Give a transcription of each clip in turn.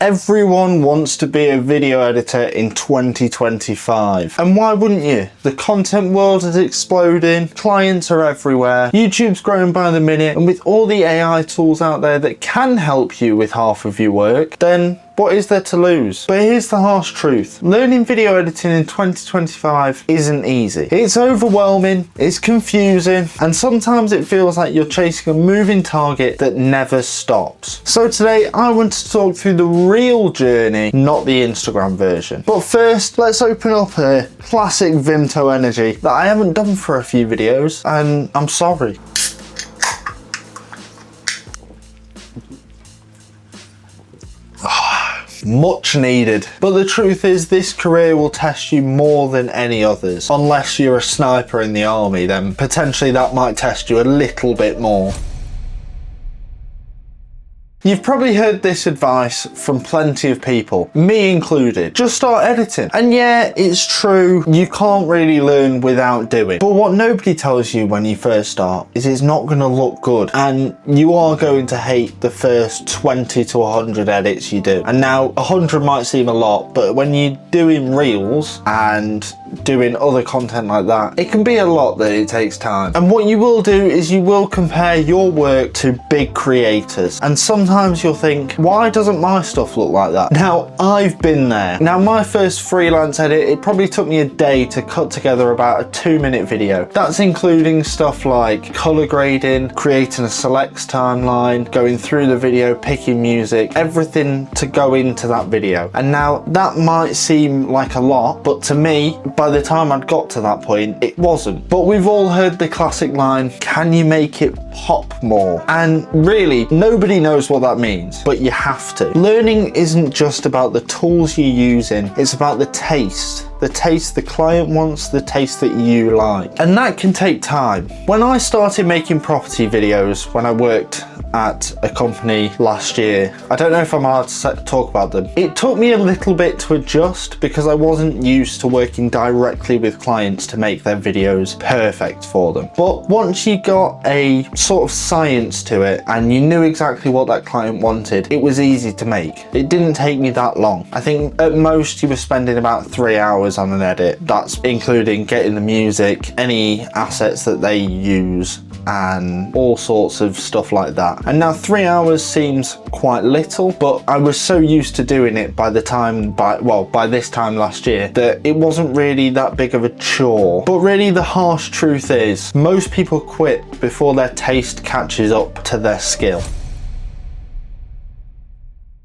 Everyone wants to be a video editor in 2025. And why wouldn't you? The content world is exploding, clients are everywhere, YouTube's growing by the minute, and with all the AI tools out there that can help you with half of your work, then what is there to lose? But here's the harsh truth. Learning video editing in 2025 isn't easy. It's overwhelming, it's confusing, and sometimes it feels like you're chasing a moving target that never stops. So today I want to talk through the real journey, not the Instagram version. But first, let's open up a classic Vimto energy that I haven't done for a few videos, and I'm sorry. Much needed. But the truth is, this career will test you more than any others. Unless you're a sniper in the army, then potentially that might test you a little bit more. You've probably heard this advice from plenty of people, me included. Just start editing. And yeah, it's true, you can't really learn without doing. But what nobody tells you when you first start is it's not going to look good. And you are going to hate the first 20 to 100 edits you do. And now 100 might seem a lot, but when you're doing reels and doing other content like that, it can be a lot that it takes time. And what you will do is you will compare your work to big creators. And sometimes you'll think, why doesn't my stuff look like that? Now, I've been there. Now, my first freelance edit, it probably took me a day to cut together about a 2-minute video. That's including stuff like color grading, creating a selects timeline, going through the video, picking music, everything to go into that video. And now that might seem like a lot, but to me, by the time I'd got to that point, it wasn't. But we've all heard the classic line, can you make it pop more? And really, nobody knows what that means, but you have to. Learning isn't just about the tools you're using, it's about the taste the client wants, the taste that you like. And that can take time. When I started making property videos, when I worked at a company last year, I don't know if I'm allowed to talk about them. It took me a little bit to adjust because I wasn't used to working directly with clients to make their videos perfect for them. But once you got a sort of science to it and you knew exactly what that client wanted, it was easy to make. It didn't take me that long. I think at most you were spending about 3 hours on an edit. That's including getting the music, any assets that they use, and all sorts of stuff like that. And now 3 hours seems quite little, but I was so used to doing it by this time last year that it wasn't really that big of a chore. But really the harsh truth is most people quit before their taste catches up to their skill.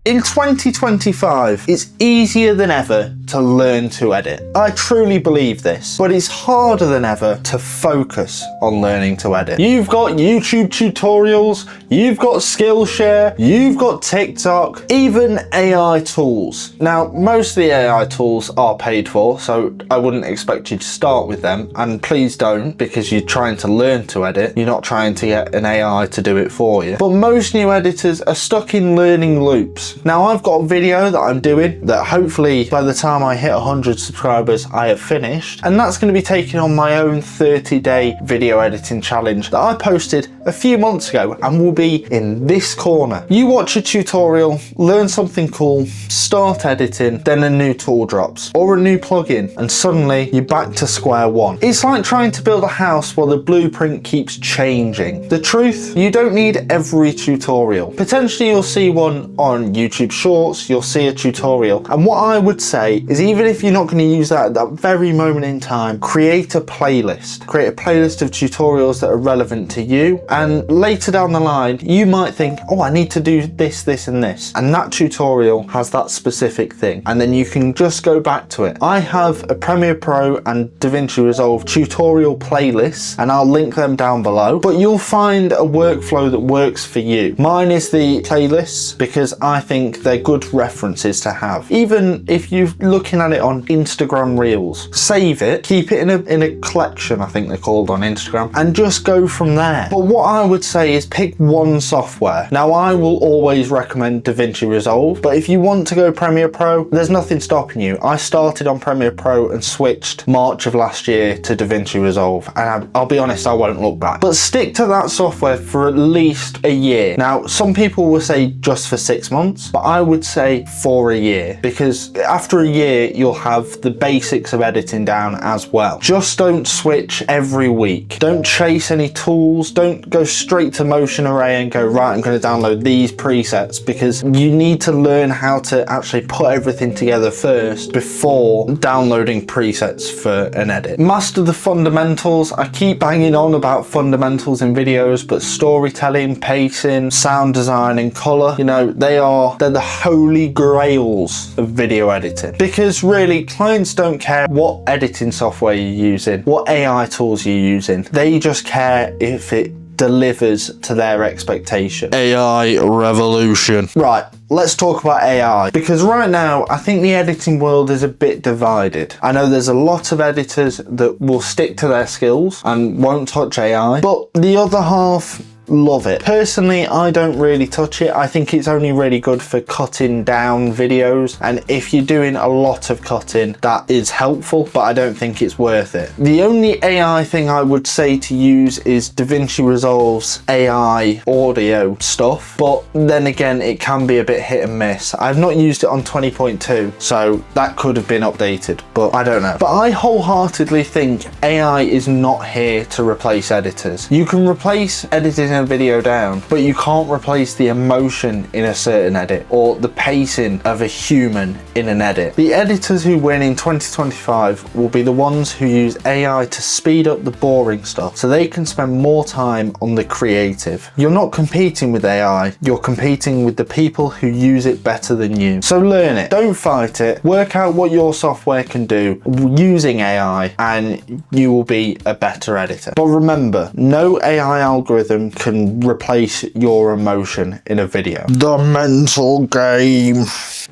In 2025, it's easier than ever to learn to edit. I truly believe this, but it's harder than ever to focus on learning to edit. You've got YouTube tutorials, you've got Skillshare, you've got TikTok, even AI tools. Now, most of the AI tools are paid for, so I wouldn't expect you to start with them, and please don't, because you're trying to learn to edit. You're not trying to get an AI to do it for you. But most new editors are stuck in learning loops. Now, I've got a video that I'm doing that hopefully by the time I hit 100 subscribers I have finished, and that's going to be taking on my own 30-day video editing challenge that I posted a few months ago and will be in this corner. You watch a tutorial, learn something cool, start editing, then a new tool drops or a new plugin, and suddenly you're back to square one. It's like trying to build a house while the blueprint keeps changing. The truth, you don't need every tutorial. Potentially you'll see one on YouTube Shorts, you'll see a tutorial, and what I would say is even if you're not going to use that at that very moment in time, create a playlist. Create a playlist of tutorials that are relevant to you, and later down the line you might think, oh, I need to do this, this and this, and that tutorial has that specific thing, and then you can just go back to it. I have a Premiere Pro and DaVinci Resolve tutorial playlists, and I'll link them down below, but you'll find a workflow that works for you. Mine is the playlists because I think they're good references to have. Even if you're looking at it on Instagram Reels, save it, keep it in a collection, I think they're called on Instagram, and just go from there. But what I would say is pick one software. Now, I will always recommend DaVinci Resolve, but if you want to go Premiere Pro, there's nothing stopping you. I started on Premiere Pro and switched March of last year to DaVinci Resolve, and I'll be honest, I won't look back. But stick to that software for at least a year. Now, some people will say just for 6 months. months, but I would say for a year, because after a year, you'll have the basics of editing down as well. Just don't switch every week. Don't chase any tools. Don't go straight to Motion Array and go, right, I'm going to download these presets, because you need to learn how to actually put everything together first before downloading presets for an edit. Master the fundamentals. I keep banging on about fundamentals in videos, but storytelling, pacing, sound design and color, they're the holy grails of video editing, because really clients don't care what editing software you're using, what AI tools you're using. They just care if it delivers to their expectation. AI revolution. Right, let's talk about AI, because right now I think the editing world is a bit divided. I know there's a lot of editors that will stick to their skills and won't touch AI, but the other half love it. Personally, I don't really touch it. I think it's only really good for cutting down videos, and if you're doing a lot of cutting, that is helpful, but I don't think it's worth it. The only AI thing I would say to use is DaVinci Resolve's AI audio stuff, but then again, it can be a bit hit and miss. I've not used it on 20.2, so that could have been updated, but I don't know. But I wholeheartedly think AI is not here to replace editors. You can replace editing a video down, but you can't replace the emotion in a certain edit or the pacing of a human in an edit. The editors who win in 2025 will be the ones who use AI to speed up the boring stuff so they can spend more time on the creative. You're not competing with AI, you're competing with the people who use it better than you. So learn it, don't fight it, work out what your software can do using AI, and you will be a better editor. But remember, no AI algorithm can replace your emotion in a video. The mental game.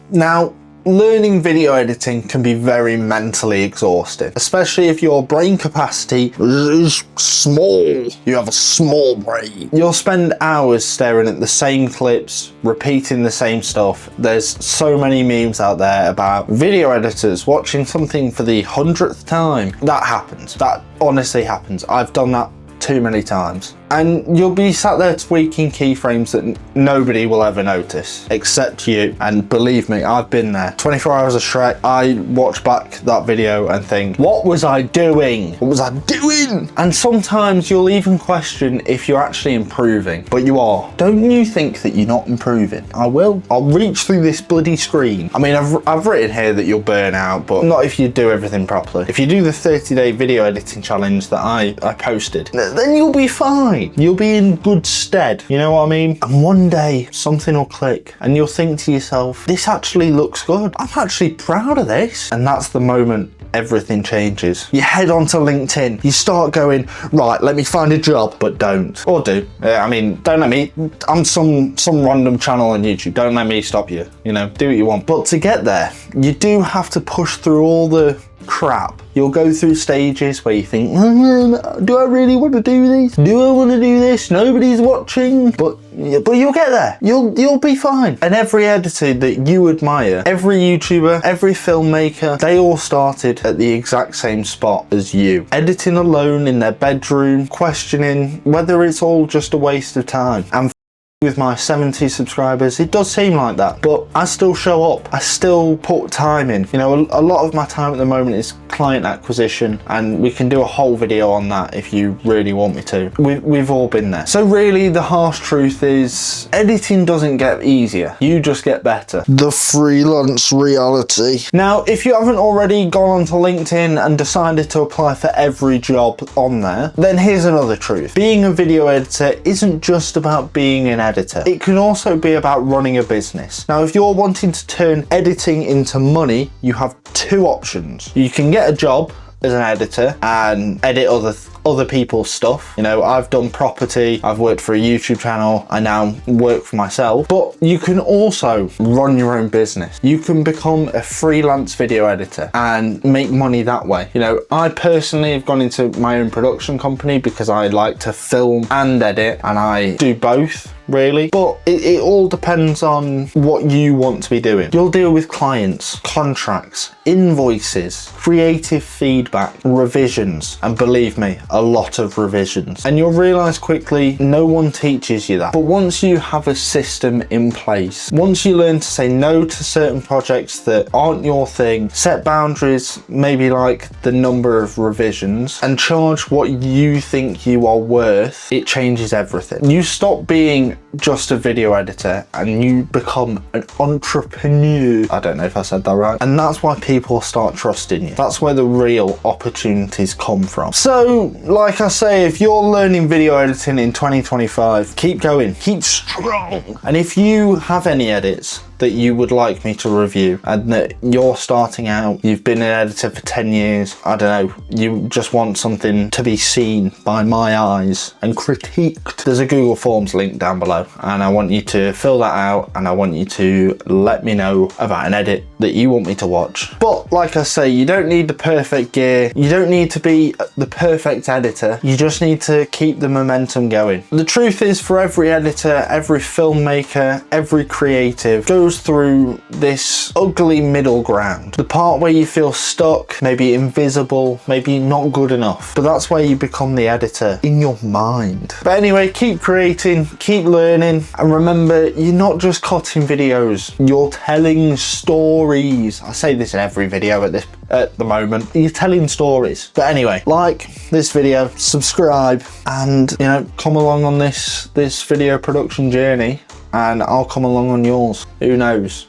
Now, learning video editing can be very mentally exhausting, especially if your brain capacity is small. You have a small brain. You'll spend hours staring at the same clips, repeating the same stuff. There's so many memes out there about video editors watching something for the 100th time. That happens. That honestly happens. I've done that too many times. And you'll be sat there tweaking keyframes that nobody will ever notice except you. And believe me, I've been there. 24 Hours of Shrek, I watch back that video and think, what was I doing? What was I doing? And sometimes you'll even question if you're actually improving, but you are. Don't you think that you're not improving? I will. I'll reach through this bloody screen. I mean, I've written here that you'll burn out, but not if you do everything properly. If you do the 30-day video editing challenge that I posted, then you'll be fine. You'll be in good stead, you know what I mean? And one day something will click and you'll think to yourself, this actually looks good. I'm actually proud of this. And that's the moment everything changes. You head onto LinkedIn, you start going, right, let me find a job, but don't. Or do. I mean, don't let me, I'm some random channel on YouTube, don't let me stop you, do what you want. But to get there, you do have to push through all the crap. You'll go through stages where you think, do I really want to do this? Do I want to do this? Nobody's watching. But you'll get there. You'll be fine. And every editor that you admire, every YouTuber, every filmmaker, they all started at the exact same spot as you. Editing alone in their bedroom, questioning whether it's all just a waste of time. And with my 70 subscribers, it does seem like that, but I still show up. I still put time in. A lot of my time at the moment is client acquisition, and we can do a whole video on that if you really want me to. We've all been there. So really, the harsh truth is editing doesn't get easier. You just get better. The freelance reality. Now, if you haven't already gone onto LinkedIn and decided to apply for every job on there, then here's another truth. Being a video editor isn't just about being an editor. It can also be about running a business. Now, if you're wanting to turn editing into money, you have two options. You can get a job as an editor and edit other people's stuff. I've done property, I've worked for a YouTube channel, I now work for myself, but you can also run your own business. You can become a freelance video editor and make money that way. I personally have gone into my own production company because I like to film and edit, and I do both. really, but it all depends on what you want to be doing. You'll deal with clients, contracts, invoices, creative feedback, revisions, and believe me, a lot of revisions. And you'll realize quickly no one teaches you that. But once you have a system in place, once you learn to say no to certain projects that aren't your thing, set boundaries, maybe like the number of revisions, and charge what you think you are worth, it changes everything. You stop being just a video editor and you become an entrepreneur. I don't know if I said that right. And that's why people start trusting you. That's where the real opportunities come from. So, like I say, if you're learning video editing in 2025, keep going, keep strong. And if you have any edits that you would like me to review and that you're starting out, you've been an editor for 10 years, I don't know, you just want something to be seen by my eyes and critiqued, there's a Google Forms link down below and I want you to fill that out and I want you to let me know about an edit that you want me to watch. But like I say, you don't need the perfect gear, you don't need to be the perfect editor, you just need to keep the momentum going. The truth is, for every editor, every filmmaker, every creative goes through this ugly middle ground. The part where you feel stuck, maybe invisible, maybe not good enough. But that's where you become the editor in your mind. But anyway, keep creating, keep learning, and remember, you're not just cutting videos, you're telling stories. I say this in every video at the moment. You're telling stories. But anyway, like this video, subscribe, and you know, come along on this video production journey, and I'll come along on yours. Who knows?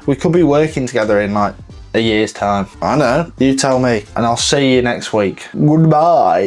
We could be working together in like a year's time. I don't know. You tell me. And I'll see you next week. Goodbye.